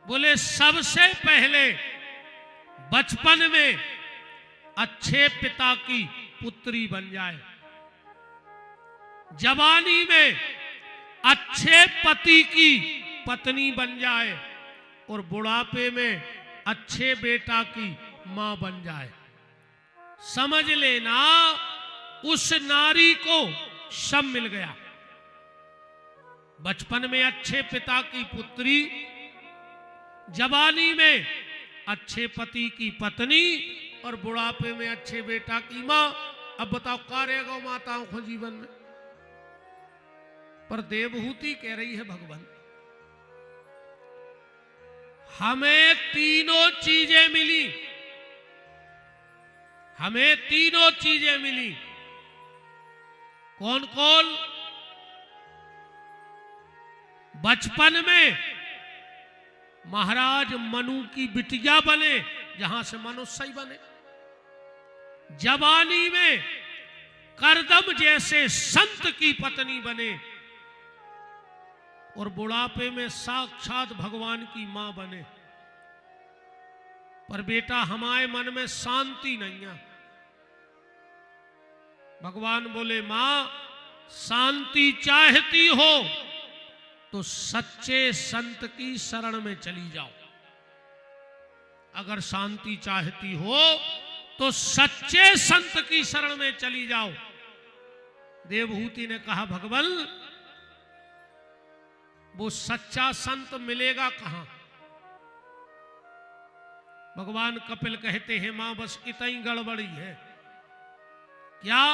बोले सबसे पहले बचपन में अच्छे पिता की पुत्री बन जाए, जवानी में अच्छे पति की पत्नी बन जाए और बुढ़ापे में अच्छे बेटा की मां बन जाए। समझ लेना उस नारी को सब मिल गया। बचपन में अच्छे पिता की पुत्री, जवानी में अच्छे पति की पत्नी और बुढ़ापे में अच्छे बेटा की मां। अब बताओ क्या रहेगा माताओं को जीवन में? पर देवहूति कह रही है भगवान हमें तीनों चीजें मिली, हमें तीनों चीजें मिली। कौन कौन? बचपन में महाराज मनु की बिटिया बने, जहां से मनुष्य ही बने। जवानी में करदम जैसे संत की पत्नी बने और बुढ़ापे में साक्षात भगवान की मां बने। पर बेटा हमारे मन में शांति नहीं है। भगवान बोले मां शांति चाहती हो तो सच्चे संत की शरण में चली जाओ। अगर शांति चाहती हो तो सच्चे संत की शरण में चली जाओ। देवहूति ने कहा भगवान वो सच्चा संत मिलेगा कहां? भगवान कपिल कहते हैं मां बस इतनी गड़बड़ी है। क्या?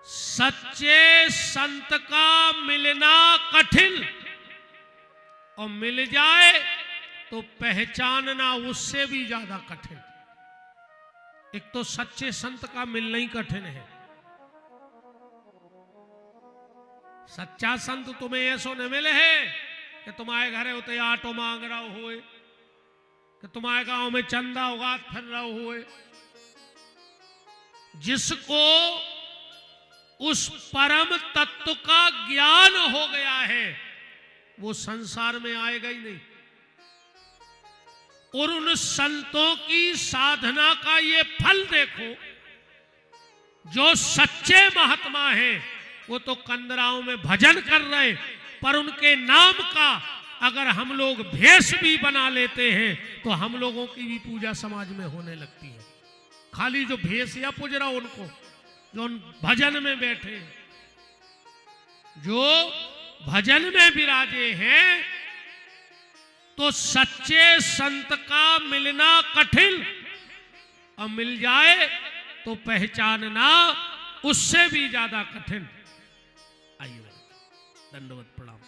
सच्चे संत का मिलना कठिन और मिल जाए तो पहचानना उससे भी ज्यादा कठिन। एक तो सच्चे संत का मिलना ही कठिन है। सच्चा संत तुम्हें ऐसो न मिले है कि तुम्हारे घरे होते आटो मांग रहा होए, कि तुम्हारे गांव में चंदा उगात फिर रहा होए। जिसको उस परम तत्व का ज्ञान हो गया है वो संसार में आएगा ही नहीं। और उन संतों की साधना का ये फल देखो, जो सच्चे महात्मा हैं वो तो कंदराओं में भजन कर रहे, पर उनके नाम का अगर हम लोग भेष भी बना लेते हैं तो हम लोगों की भी पूजा समाज में होने लगती है। खाली जो भेष या पुजरा उनको, जो भजन में बैठे, जो भजन में विराजे हैं, तो सच्चे संत का मिलना कठिन और मिल जाए तो पहचानना उससे भी ज्यादा कठिन। आइए दंडवत प्रणाम।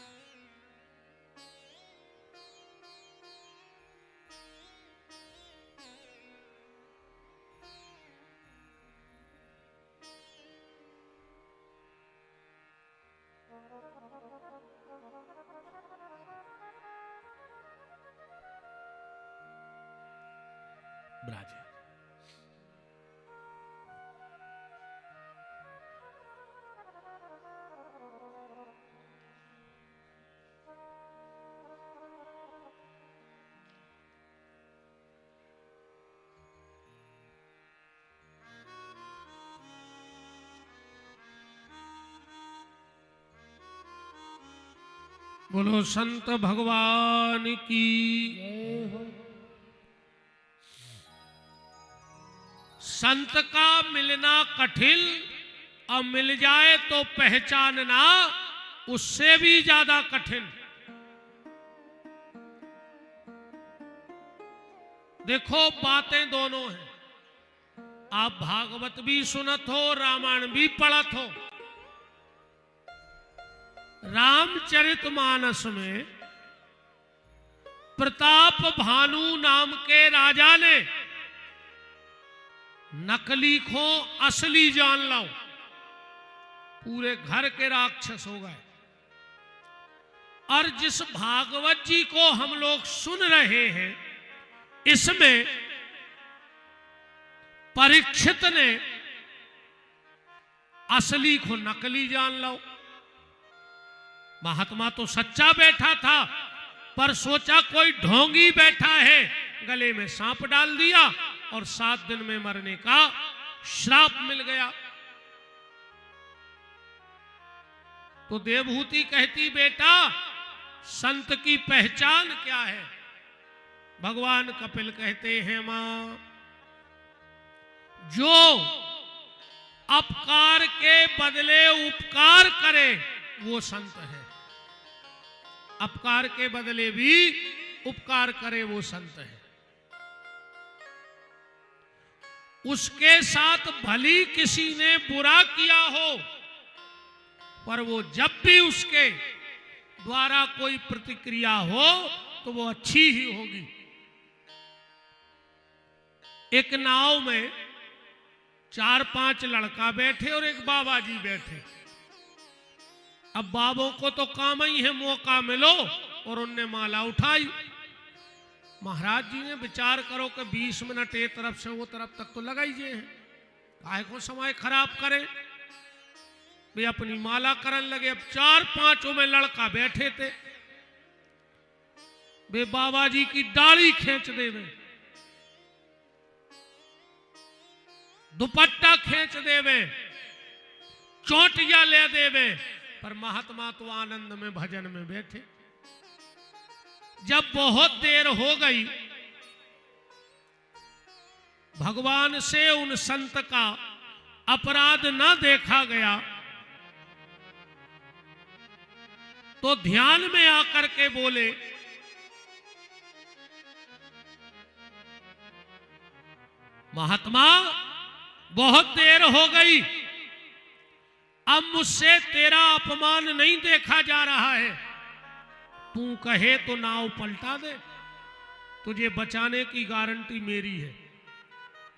ब्राज बोलो संत भगवान की जय हो। संत का मिलना कठिन और मिल जाए तो पहचानना उससे भी ज्यादा कठिन। देखो बातें दोनों हैं। आप भागवत भी सुनत हो, रामायण भी पढ़त हो। रामचरितमानस में प्रताप भानु नाम के राजा ने नकली खो असली जान लो, पूरे घर के राक्षस हो गए। और जिस भागवत जी को हम लोग सुन रहे हैं, इसमें परीक्षित ने असली को नकली जान लो। महात्मा तो सच्चा बैठा था, पर सोचा कोई ढोंगी बैठा है, गले में सांप डाल दिया और 7 दिन में मरने का श्राप मिल गया। तो देवहूति कहती, बेटा संत की पहचान क्या है? भगवान कपिल कहते हैं, मां जो अपकार के बदले उपकार करे वो संत है। अपकार के बदले भी उपकार करे वो संत है। उसके साथ भली किसी ने बुरा किया हो, पर वो जब भी उसके द्वारा कोई प्रतिक्रिया हो तो वो अच्छी ही होगी। एक नाव में 4-5 लड़का बैठे और एक बाबा जी बैठे। अब बाबों को तो काम ही है मौका मिलो, और उनने माला उठाई। महाराज जी ने विचार करो कि 20 मिनट एक तरफ से वो तरफ तक तो लगाइए हैं, काहे को समय खराब करें। वे अपनी माला करने लगे। अब 4-5 में लड़का बैठे थे, वे बाबा जी की डाली खींच देवे, दुपट्टा खींच देवे, चोटिया ले देवे, पर महात्मा तो आनंद में भजन में बैठे। जब बहुत देर हो गई, भगवान से उन संत का अपराध न देखा गया, तो ध्यान में आकर के बोले, महात्मा बहुत देर हो गई, अब मुझसे तेरा अपमान नहीं देखा जा रहा है। तू कहे तो नाव पलटा दे, तुझे बचाने की गारंटी मेरी है,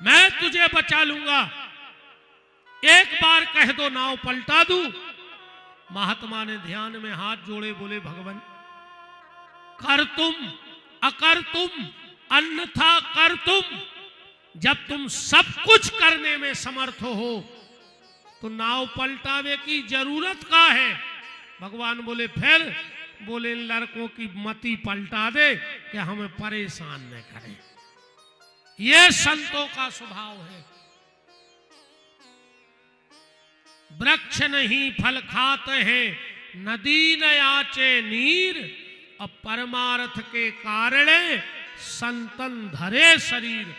मैं तुझे बचा लूंगा। एक बार कह दो नाव पलटा दूं। महात्मा ने ध्यान में हाथ जोड़े बोले, भगवान कर तुम अकर तुम अन्यथा कर तुम। जब तुम सब कुछ करने में समर्थ हो तो नाव पलटावे की जरूरत का है? भगवान बोले, फिर बोले इन लड़कों की मति पलटा दे कि हमें परेशान न करें। यह संतों का स्वभाव है। वृक्ष नहीं फल खाते हैं, नदी न आचे नीर, अब परमार्थ के कारण संतन धरे शरीर।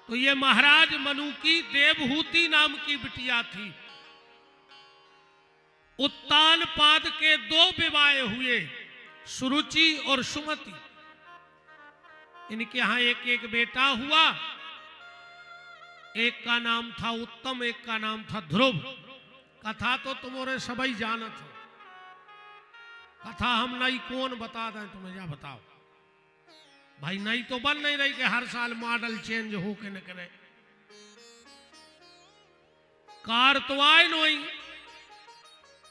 तो ये महाराज मनु की देवहूति नाम की बिटिया थी। उत्तानपाद के 2 विवाह हुए, सुरुचि और सुमति। इनके यहां एक बेटा हुआ, एक का नाम था उत्तम, एक का नाम था ध्रुव। कथा तो तुम्हारे सभी जानत हो, कथा हम नहीं कौन बता दें तुम्हें, जा बताओ भाई। नहीं तो बन नहीं रही कि हर साल मॉडल चेंज हो के न करे। कार तो आए नहीं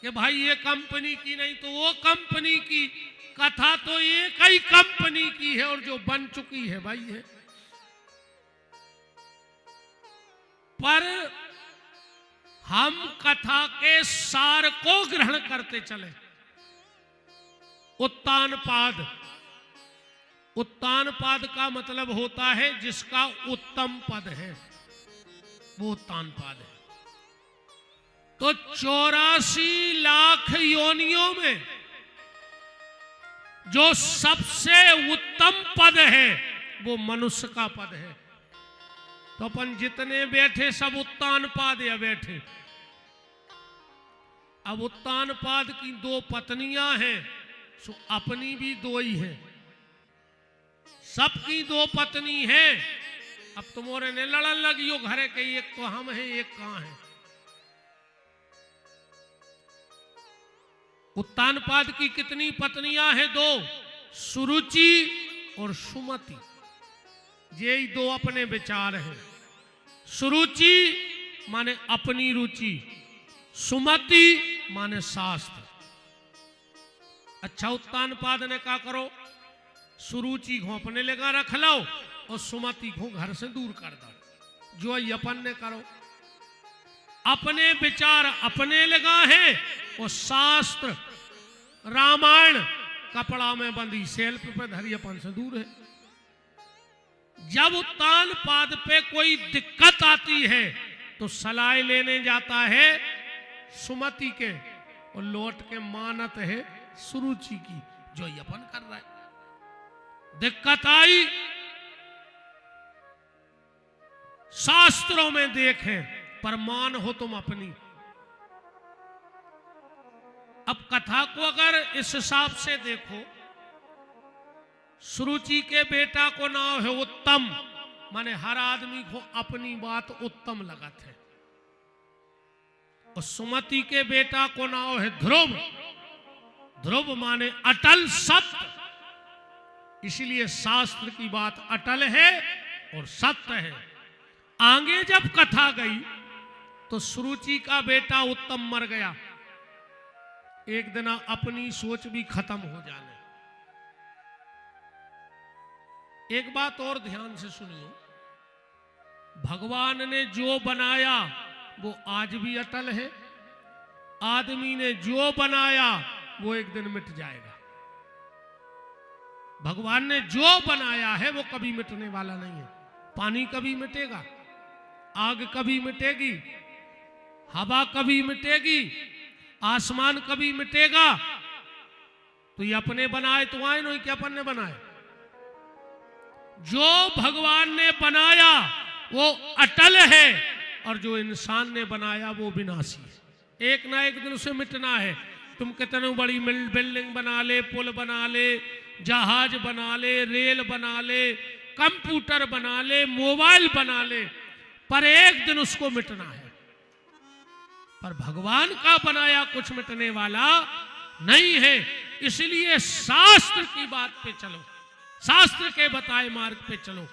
कि भाई ये कंपनी की नहीं तो वो कंपनी की। कथा तो एक ही कंपनी की है और जो बन चुकी है भाई है। पर हम कथा के सार को ग्रहण करते चले। उत्तानपाद, उत्तानपाद का मतलब होता है जिसका उत्तम पद है, वो उत्तानपाद है। तो 84 लाख योनियों में जो सबसे उत्तम पद है वो मनुष्य का पद है। तो अपन जितने बैठे सब उत्तानपाद या बैठे। अब उत्तानपाद की 2 पत्नियां हैं, सो अपनी भी 2 ही है, सबकी 2 पत्नी है। अब तुम्हारे ने लड़न लगी हो घरे के, एक तो हम हैं एक कहां है। उत्तानपाद की कितनी पत्नियां हैं? 2, सुरुचि और सुमति। ये 2 अपने विचार हैं। सुरुचि माने अपनी रुचि, सुमति माने शास्त्र। अच्छा, उत्तानपाद ने क्या करो, सुरुचि को अपने लगा रख लो और सुमति को घर से दूर कर दो, जो अपन ने करो। अपने विचार अपने लगा हैं और शास्त्र रामायण कपड़ा में बंधी सेल्फ पे धरी अपन से दूर है। जब उत्तान पाद पे कोई दिक्कत आती है तो सलाह लेने जाता है सुमति के और लौट के मानत है सुरुचि की, जो ये अपन कर रहा है। दिक्कत आई शास्त्रों में देखें पर मान हो तुम अपनी। अब कथा को अगर इस हिसाब से देखो, सुरुचि के बेटा को नाम है उत्तम, माने हर आदमी को अपनी बात उत्तम लगत है। और सुमति के बेटा को नाम है ध्रुव, ध्रुव माने अटल सत्य, इसलिए शास्त्र की बात अटल है और सत्य है। आगे जब कथा गई तो सुरुचि का बेटा उत्तम मर गया, एक दिन अपनी सोच भी खत्म हो जाने। एक बात और ध्यान से सुनिए, भगवान ने जो बनाया वो आज भी अटल है, आदमी ने जो बनाया वो एक दिन मिट जाएगा। भगवान ने जो बनाया है वो कभी मिटने वाला नहीं है। पानी कभी मिटेगा, आग कभी मिटेगी, हवा कभी मिटेगी, आसमान कभी मिटेगा। तो ये अपने बनाए तो आए नहीं कि अपन ने बनाए। जो भगवान ने बनाया वो अटल है और जो इंसान ने बनाया वो विनाशी है। एक ना एक दिन उसे मिटना है। तुम कितने बड़ी बिल्डिंग बना ले, पुल बना ले, जहाज बना ले, रेल बना ले, कंप्यूटर बना ले, मोबाइल बना ले, पर एक दिन उसको मिटना है। पर भगवान का बनाया कुछ मिटने वाला नहीं है। इसलिए शास्त्र की बात पे चलो, शास्त्र के बताए मार्ग पे चलो।